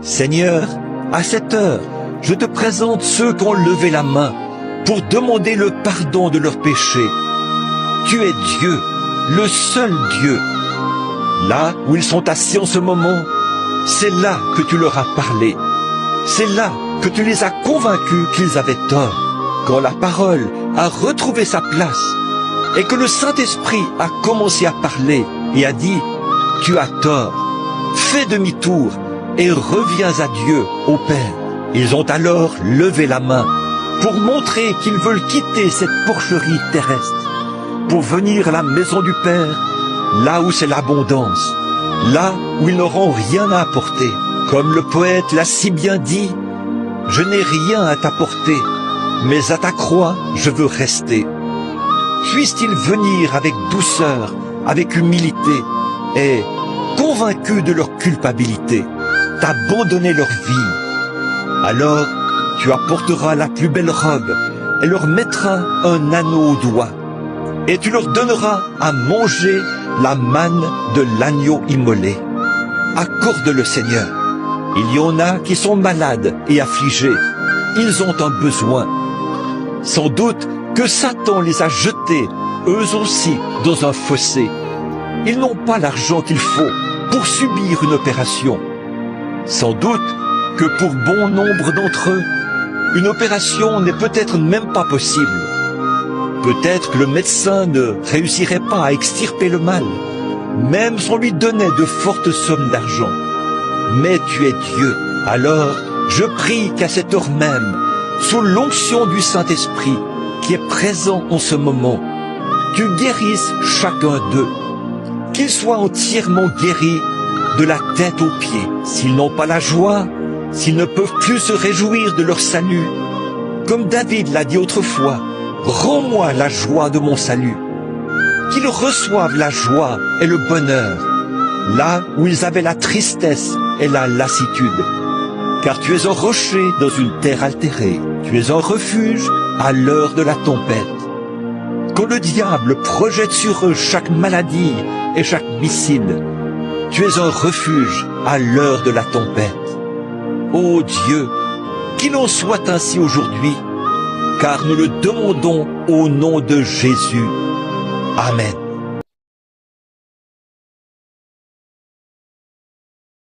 Seigneur, à cette heure, je te présente ceux qui ont levé la main pour demander le pardon de leurs péchés. Tu es Dieu, le seul Dieu. Là où ils sont assis en ce moment, c'est là que tu leur as parlé. C'est là que tu les as convaincus qu'ils avaient tort. Quand la parole a retrouvé sa place et que le Saint-Esprit a commencé à parler et a dit « Tu as tort, fais demi-tour et reviens à Dieu, au Père ». Ils ont alors levé la main pour montrer qu'ils veulent quitter cette porcherie terrestre, pour venir à la maison du Père, là où c'est l'abondance, là où ils n'auront rien à apporter. Comme le poète l'a si bien dit, « Je n'ai rien à t'apporter, mais à ta croix je veux rester. » Puissent-ils venir avec douceur, avec humilité, et, convaincus de leur culpabilité, t'abandonner leur vie. Alors, tu apporteras la plus belle robe et leur mettras un anneau au doigt. Et tu leur donneras à manger la manne de l'agneau immolé. Accorde-le, Seigneur. Il y en a qui sont malades et affligés. Ils ont un besoin. Sans doute que Satan les a jetés, eux aussi, dans un fossé. Ils n'ont pas l'argent qu'il faut pour subir une opération. Sans doute que pour bon nombre d'entre eux, une opération n'est peut-être même pas possible. Peut-être que le médecin ne réussirait pas à extirper le mal, même si on lui donnait de fortes sommes d'argent. Mais tu es Dieu. Alors, je prie qu'à cette heure même, sous l'onction du Saint-Esprit qui est présent en ce moment, tu guérisses chacun d'eux, qu'ils soient entièrement guéris de la tête aux pieds. S'ils n'ont pas la joie, s'ils ne peuvent plus se réjouir de leur salut, comme David l'a dit autrefois, rends-moi la joie de mon salut. Qu'ils reçoivent la joie et le bonheur, là où ils avaient la tristesse et la lassitude. Car tu es un rocher dans une terre altérée, tu es un refuge à l'heure de la tempête. Quand le diable projette sur eux chaque maladie et chaque missile, tu es un refuge à l'heure de la tempête. Ô Dieu, qu'il en soit ainsi aujourd'hui, car nous le demandons au nom de Jésus. Amen.